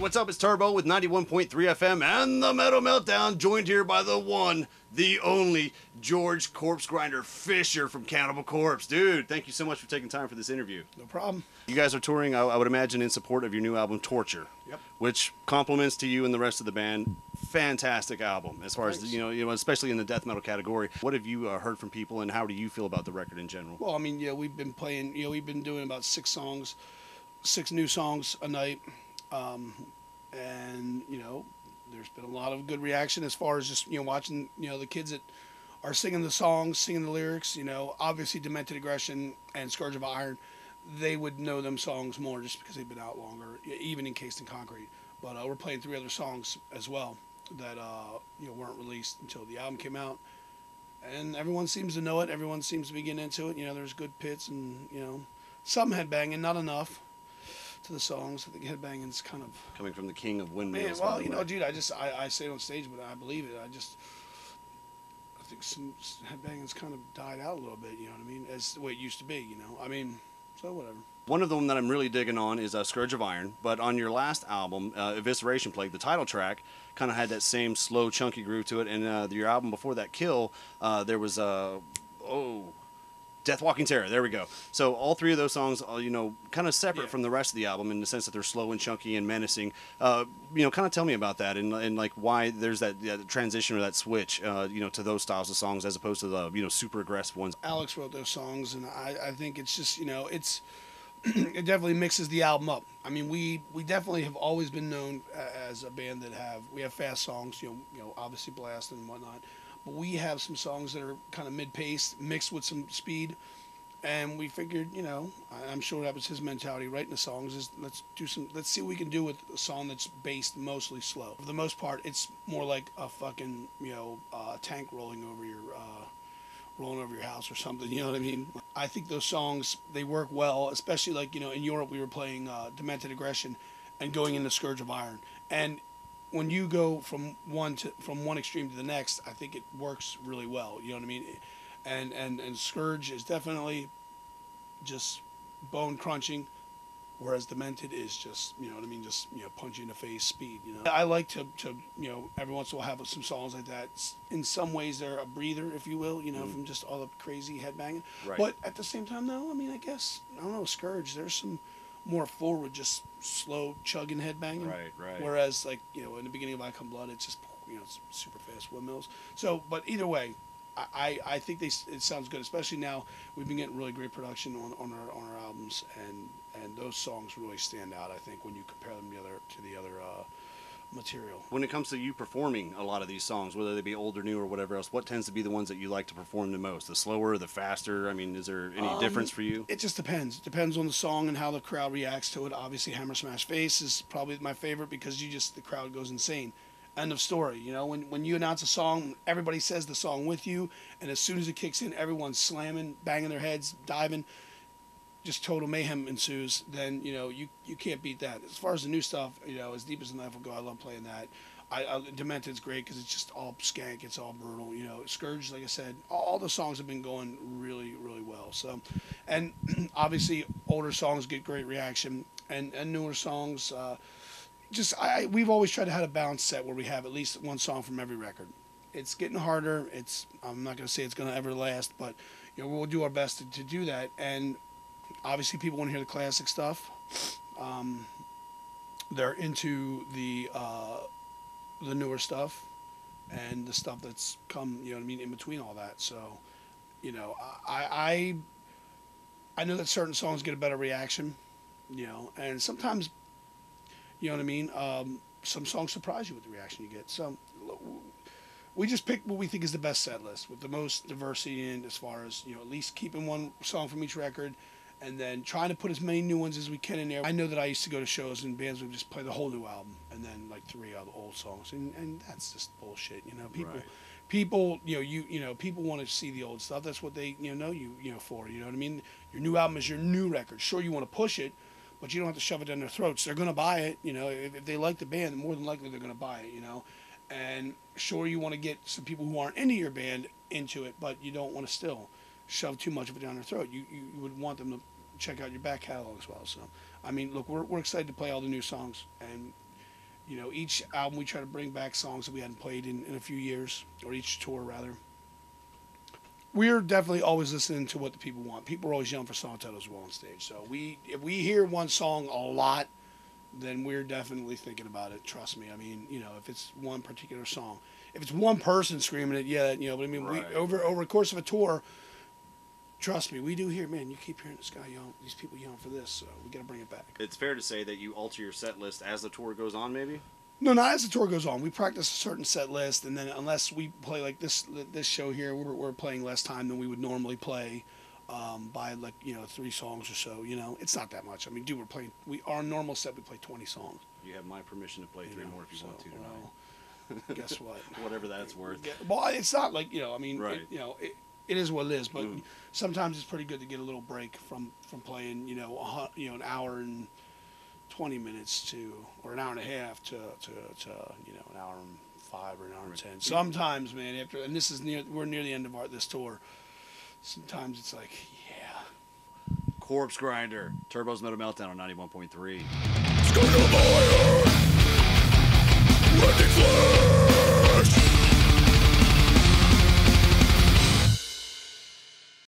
what's up? It's Turbo with 91.3 FM and the Metal Meltdown, joined here by the one, the only George Corpsegrinder Fisher from Cannibal Corpse. Dude, thank you so much for taking time for this interview. No problem. You guys are touring, I would imagine, in support of your new album, Torture. Yep. Which compliments to you and the rest of the band. Fantastic album, as far as, you know, especially in the death metal category. What have you heard from people, and how do you feel about the record in general? Well, I mean, yeah, we've been playing, we've been doing about 6 new songs a night. And, there's been a lot of good reaction as far as just, watching, the kids that are singing the songs, singing the lyrics, obviously Demented Aggression and Scourge of Iron, they would know them songs more just because they've been out longer, even Encased in Concrete. But we're playing 3 other songs as well that, weren't released until the album came out. And everyone seems to know it. Everyone seems to be getting into it. There's good pits and, some headbanging, not enough to the songs. I think headbanging's kind of coming from the king of windmills. Man, well, dude, I say it on stage, but I believe it. I think some headbanging's kind of died out a little bit. You know what I mean? As the way it used to be. So whatever. One of them that I'm really digging on is Scourge of Iron, but on your last album, Evisceration Plague, the title track, kind of had that same slow, chunky groove to it, and your album before that, Kill, there was Death Walking Terror, there we go. So all 3 of those songs, kind of separate from the rest of the album in the sense that they're slow and chunky and menacing. Kind of tell me about that and like why there's that transition or that switch, to those styles of songs as opposed to the, super aggressive ones. Alex wrote those songs, and I think it's just, it's it definitely mixes the album up. I mean, we definitely have always been known as a band that we have fast songs, obviously Blast and whatnot. But we have some songs that are kind of mid-paced, mixed with some speed, and we figured, I'm sure that was his mentality writing the songs, is let's see what we can do with a song that's based mostly slow. For the most part, it's more like a fucking, tank rolling over your house or something, you know what I mean? I think those songs, they work well, especially like, in Europe we were playing Demented Aggression and going into Scourge of Iron. And when you go from one extreme to the next, I think it works really well, you know what I mean? And Scourge is definitely just bone crunching, whereas Demented is just, just, punch you in the face speed, I like to every once in a while have some songs like that. In some ways they're a breather, if you will, from just all the crazy headbanging. Right. But at the same time, though, I guess, I don't know, Scourge, there's some more forward, just slow chugging headbanging. Right. Whereas, like, in the beginning of I Come Blood, it's just, it's super fast windmills. So, but either way, I think it sounds good, especially now we've been getting really great production on our albums, and those songs really stand out, I think, when you compare them to the other material. When it comes to you performing a lot of these songs, whether they be old or new or whatever else, what tends to be the ones that you like to perform the most? The slower, the faster? I mean, is there any difference for you? It just depends. It depends on the song and how the crowd reacts to it. Obviously, Hammer Smash Face is probably my favorite because the crowd goes insane. End of story. When you announce a song, everybody says the song with you, and as soon as it kicks in, everyone's slamming, banging their heads, diving. Just total mayhem ensues. Then you can't beat that. As far as the new stuff, As Deep as the Knife Will Go, I love playing that. Demented's great because it's just all skank, it's all brutal. Scourge, like I said, all the songs have been going really, really well. So, and obviously older songs get great reaction, and newer songs. We've always tried to have a balanced set where we have at least one song from every record. It's getting harder. I'm not going to say it's going to ever last, but we'll do our best to do that. And obviously, people want to hear the classic stuff. They're into the newer stuff and the stuff that's come, in between all that. So, I know that certain songs get a better reaction, and sometimes, some songs surprise you with the reaction you get. So we just pick what we think is the best set list with the most diversity in, as far as, at least keeping one song from each record and then trying to put as many new ones as we can in there. I know that I used to go to shows and bands would just play the whole new album and then like 3 other old songs, and that's just bullshit. People, Right. people, people want to see the old stuff. That's what they, know you, for. You know what I mean? Your new album is your new record. Sure, you want to push it, but you don't have to shove it down their throats. They're going to buy it. If they like the band, more than likely they're going to buy it. And sure, you want to get some people who aren't into your band into it, but you don't want to still shove too much of it down their throat. You would want them to check out your back catalog as well. So, I mean, look, we're excited to play all the new songs, and You know, each album we try to bring back songs that we hadn't played in a few years, or each tour rather. We're definitely always listening to what the people want. People are always yelling for song titles as well on stage. So if we hear one song a lot, then we're definitely thinking about it. Trust me. I mean, you know, if it's one particular song, if it's one person screaming it, yeah, you know. But I mean, Right. we over the course of a tour, trust me, we do hear, man, you keep hearing this guy yelling, these people yelling for this, so we got to bring it back. It's fair to say that you alter your set list as the tour goes on, maybe? No, not as the tour goes on. We practice a certain set list, and then unless we play like this show here, we're playing less time than we would normally play, by like, you know, 3 songs or so. You know, it's not that much. I mean, dude, our normal set we play 20 songs. You have my permission to play 3 more if you want to tonight. Well, guess what? Whatever that's worth. Well, it's not like, you know, I mean, Right. it is what it is, but sometimes it's pretty good to get a little break from playing, you know, an hour and 20 minutes or an hour and a half to you know, an hour and 5 or an hour and 10. Sometimes, man, and we're near the end of this tour. Sometimes it's like, yeah. Corpsegrinder, Turbo's Metal Meltdown on 91.3.